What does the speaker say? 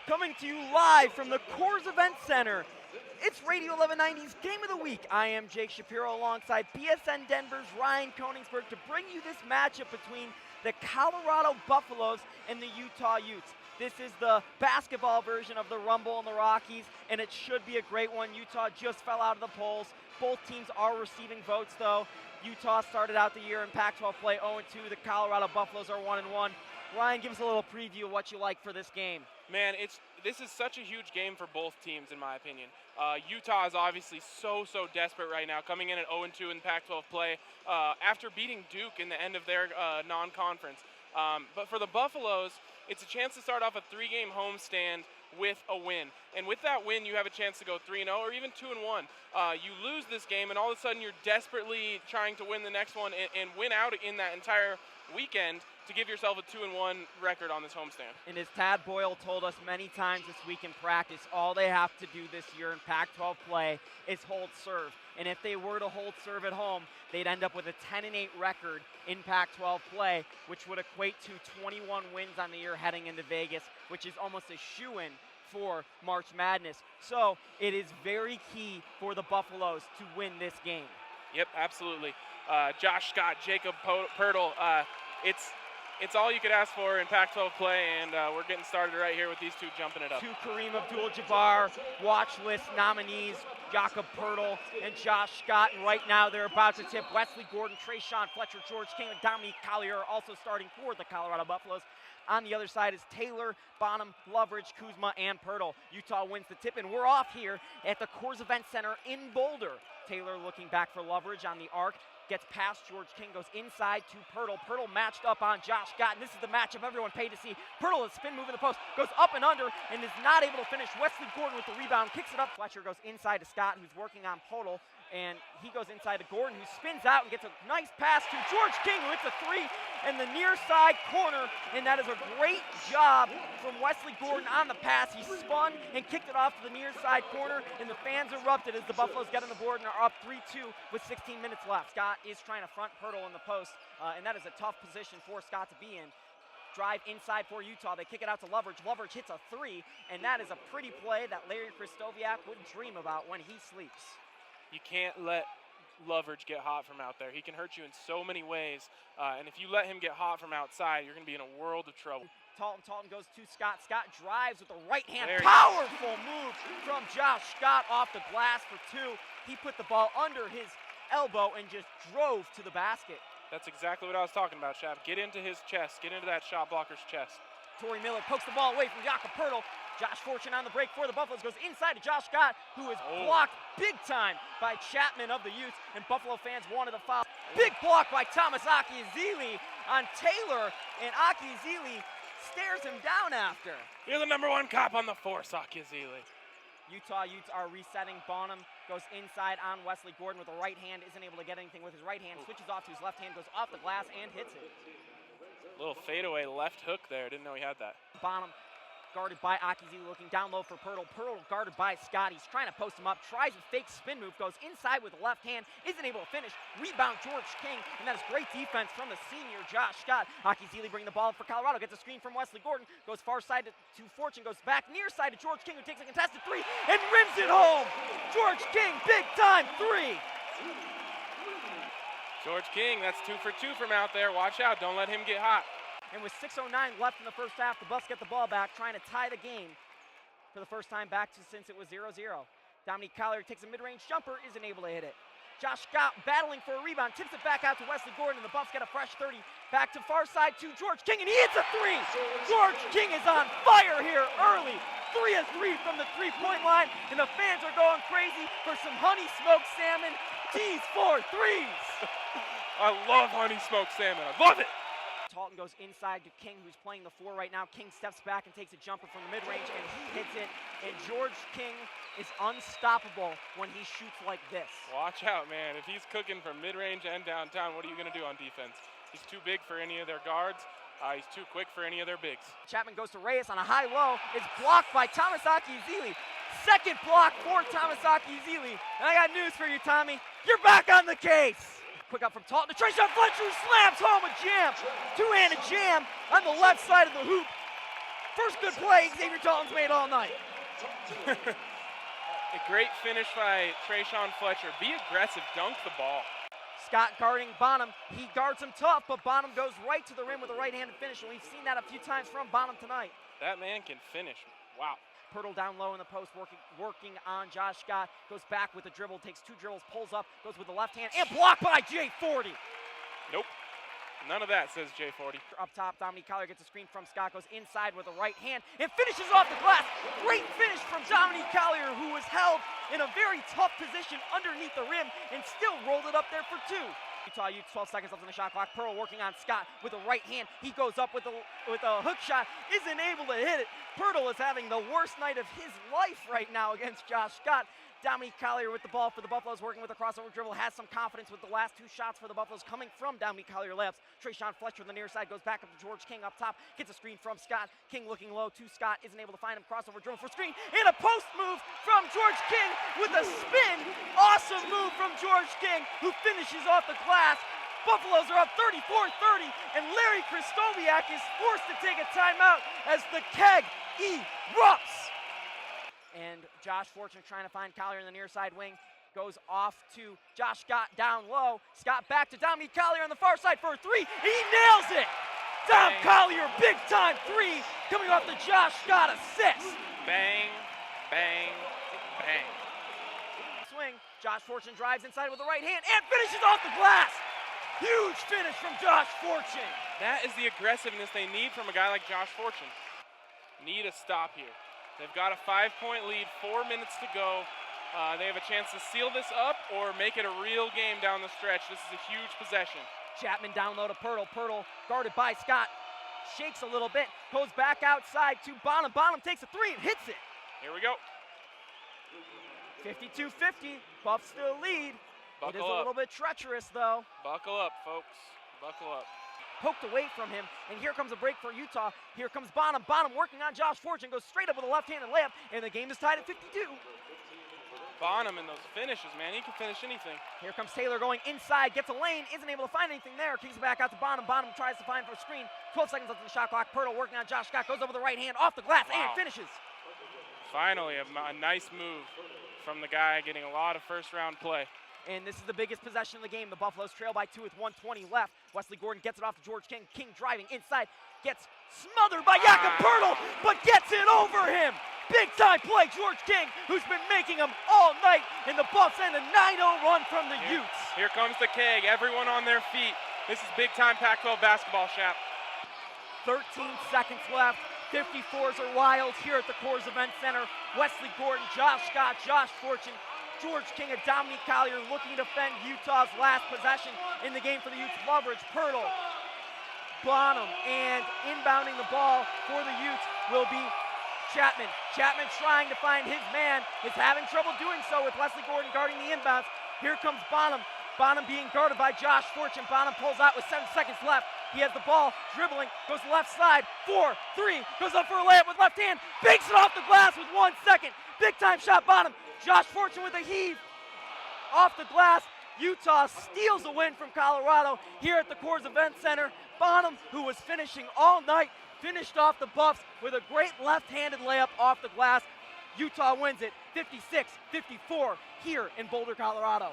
coming to you live from the Coors Event Center. It's Radio 1190's Game of the Week. I am Jake Shapiro alongside BSN Denver's Ryan Koenigsberg to bring you this matchup between the Colorado Buffaloes and the Utah Utes. This is the basketball version of the Rumble and the Rockies, and it should be a great one. Utah just fell out of the polls. Both teams are receiving votes, though. Utah started out the year in Pac-12 play 0-2. The Colorado Buffaloes are 1-1. Ryan, give us a little preview of what you like for this game. Man, this is such a huge game for both teams, in my opinion. Utah is obviously so desperate right now, coming in at 0-2 in Pac-12 play after beating Duke in the end of their non-conference. But for the Buffaloes, it's a chance to start off a 3-game homestand with a win. And with that win, you have a chance to go 3-0 or even 2-1. You lose this game, and all of a sudden you're desperately trying to win the next one and win out in that entire weekend to give yourself a 2-1 record on this homestand. And as Tad Boyle told us many times this week in practice, all they have to do this year in Pac-12 play is hold serve. And if they were to hold serve at home, they'd end up with a 10-8 record in Pac-12 play, which would equate to 21 wins on the year heading into Vegas, which is almost a shoo-in for March Madness. So it is very key for the Buffaloes to win this game. Yep, absolutely. Josh Scott, Jacob Pirtle, it's all you could ask for in Pac-12 play, and we're getting started right here with these two jumping it up. Two Kareem Abdul-Jabbar watch list nominees, Jakob Pirtle and Josh Scott, and right now they're about to tip Wesley Gordon, Trayshawn Fletcher, George King, and Dominique Collier also starting for the Colorado Buffaloes. On the other side is Taylor, Bonham, Loveridge, Kuzma, and Pirtle. Utah wins the tip, and we're off here at the Coors Event Center in Boulder. Taylor looking back for Loveridge on the arc. Gets past George King, goes inside to Pirtle. Pirtle matched up on Josh Scott, and this is the matchup everyone paid to see. Pirtle is spin move in the post, goes up and under, and is not able to finish. Wesley Gordon with the rebound, kicks it up. Fletcher goes inside to Scott, who's working on Pirtle, and he goes inside to Gordon, who spins out and gets a nice pass to George King, who hits a three in the near side corner, and that is a great job from Wesley Gordon on the pass. He spun and kicked it off to the near side corner, and the fans erupted as the Buffaloes get on the board and are up 3-2 with 16 minutes left. Scott is trying to front Pirtle in the post, and that is a tough position for Scott to be in. Drive inside for Utah. They kick it out to Loveridge. Loveridge hits a three, and that is a pretty play that Larry Kristoviak would dream about when he sleeps. You can't let Loveridge get hot from out there. He can hurt you in so many ways, and if you let him get hot from outside, you're going to be in a world of trouble. Talton goes to Scott. Scott drives with the right hand. Powerful move from Josh Scott off the glass for two. He put the ball under his elbow and just drove to the basket. That's exactly what I was talking about, Shab. Get into his chest. Get into that shot blocker's chest. Torrey Miller pokes the ball away from Jakob Pirtle. Josh Fortune on the break for the Buffaloes goes inside to Josh Scott, who is blocked big time by Chapman of the Utes, and Buffalo fans wanted a foul. Big block by Thomas Akiazili on Taylor, and Akiazili stares him down after. You're the #1 cop on the force, Akiazili. Utah Utes are resetting. Bonham goes inside on Wesley Gordon with the right hand, isn't able to get anything with his right hand, switches off to his left hand, goes off the glass and hits it. Little fadeaway left hook there. Didn't know he had that. Bonham guarded by Akiazili, looking down low for Pirtle. Pirtle guarded by Scott. He's trying to post him up, tries a fake spin move, goes inside with the left hand, isn't able to finish. Rebound George King, and that is great defense from the senior Josh Scott. Akiazili bringing the ball up for Colorado, gets a screen from Wesley Gordon, goes far side to Fortune, goes back near side to George King, who takes a contested three and rims it home. George King, big time three. George King, that's 2 for 2 from out there. Watch out, don't let him get hot. And with 6:09 left in the first half, the Buffs get the ball back, trying to tie the game for the first time back since it was 0-0. Dominique Collier takes a mid-range jumper, isn't able to hit it. Josh Scott battling for a rebound, tips it back out to Wesley Gordon, and the Buffs get a fresh 30. Back to far side to George King, and he hits a three! George King is on fire here early. 3 of 3 from the three-point line, and the fans are going crazy for some honey smoked salmon. T's for threes! I love honey smoked salmon. I love it! Talton goes inside to King, who's playing the 4 right now. King steps back and takes a jumper from the mid-range, and he hits it. And George King is unstoppable when he shoots like this. Watch out, man. If he's cooking from mid-range and downtown, what are you going to do on defense? He's too big for any of their guards. He's too quick for any of their bigs. Chapman goes to Reyes on a high-low. It's blocked by Thomas Akiazili. Second block for Thomas Akiazili. And I got news for you, Tommy. You're back on the case. Quick up from Talton to Trayshawn Fletcher, who slams home a jam. Two-handed jam on the left side of the hoop. First good play Xavier Dalton's made all night. A great finish by Trayshawn Fletcher. Be aggressive, dunk the ball. Scott guarding Bonham. He guards him tough, but Bonham goes right to the rim with a right-handed finish, and we've seen that a few times from Bonham tonight. That man can finish. Wow. Pirtle down low in the post, working on Josh Scott. Goes back with a dribble, takes 2 dribbles, pulls up, goes with the left hand, and blocked by J40. Nope. None of that, says J40. Up top, Dominique Collier gets a screen from Scott, goes inside with a right hand, and finishes off the glass. Great finish from Dominique Collier, who was held in a very tough position underneath the rim and still rolled it up there for 2. Utah Utes, 12 seconds left on the shot clock. Pearl working on Scott with a right hand. He goes up with a hook shot, isn't able to hit it. Pirtle is having the worst night of his life right now against Josh Scott. Dominique Collier with the ball for the Buffaloes, working with a crossover dribble, has some confidence with the last 2 shots for the Buffaloes coming from Dominique Collier layups. Trayshawn Fletcher on the near side goes back up to George King up top, gets a screen from Scott. King looking low to Scott, isn't able to find him. Crossover dribble for screen, and a post move from George King with a spin. Awesome move from George King, who finishes off the glass. Buffaloes are up 34-30, and Larry Kristoviak is forced to take a timeout as the keg erupts. And Josh Fortune trying to find Collier in the near side wing. Goes off to Josh Scott down low. Scott back to Dominique Collier on the far side for a 3. He nails it! Dom Collier, big time 3, coming off the Josh Scott assist. Bang, bang, bang. Swing, Josh Fortune drives inside with the right hand and finishes off the glass. Huge finish from Josh Fortune. That is the aggressiveness they need from a guy like Josh Fortune. Need a stop here. They've got a 5-point lead, 4 minutes to go. They have a chance to seal this up or make it a real game down the stretch. This is a huge possession. Chapman down low to Pirtle. Pirtle guarded by Scott. Shakes a little bit, goes back outside to Bonham. Bonham takes a 3 and hits it. Here we go. 52-50, Buffs still lead. Buckle it is a little bit treacherous though. Buckle up, folks. Buckle up. Poked away from him, and here comes a break for Utah. Here comes Bonham. Bonham working on Josh Fortune, goes straight up with a left-handed layup, and the game is tied at 52. Bonham and those finishes, man, he can finish anything. Here comes Taylor going inside, gets a lane, isn't able to find anything there, kicks it back out to Bonham. Bonham tries to find for a screen. 12 seconds left on the shot clock. Pirtle working on Josh Scott, goes over the right hand, off the glass, and finishes. Finally, a nice move from the guy getting a lot of first-round play. And this is the biggest possession of the game. The Buffaloes trail by 2 with 1:20 left. Wesley Gordon gets it off to George King. King driving inside, gets smothered by Jakob Pirtle, but gets it over him. Big time play, George King, who's been making them all night, and the Buffs end a 9-0 run from the Utes. Here comes the keg, everyone on their feet. This is big time Pac-12 basketball, Shap. 13 seconds left. 54s are wild here at the Coors Event Center. Wesley Gordon, Josh Scott, Josh Fortune, George King and Dominique Collier looking to defend Utah's last possession in the game for the Utes. Loveridge, Pirtle, Bonham, and inbounding the ball for the Utes will be Chapman. Chapman trying to find his man, is having trouble doing so with Wesley Gordon guarding the inbounds. Here comes Bonham. Bonham being guarded by Josh Fortune. Bonham pulls out with 7 seconds left. He has the ball, dribbling, goes to the left side, 4-3, goes up for a layup with left hand, banks it off the glass with 1 second. Big time shot, Bonham. Josh Fortune with a heave off the glass. Utah steals a win from Colorado here at the Coors Event Center. Bonham, who was finishing all night, finished off the Buffs with a great left-handed layup off the glass. Utah wins it 56-54 here in Boulder, Colorado.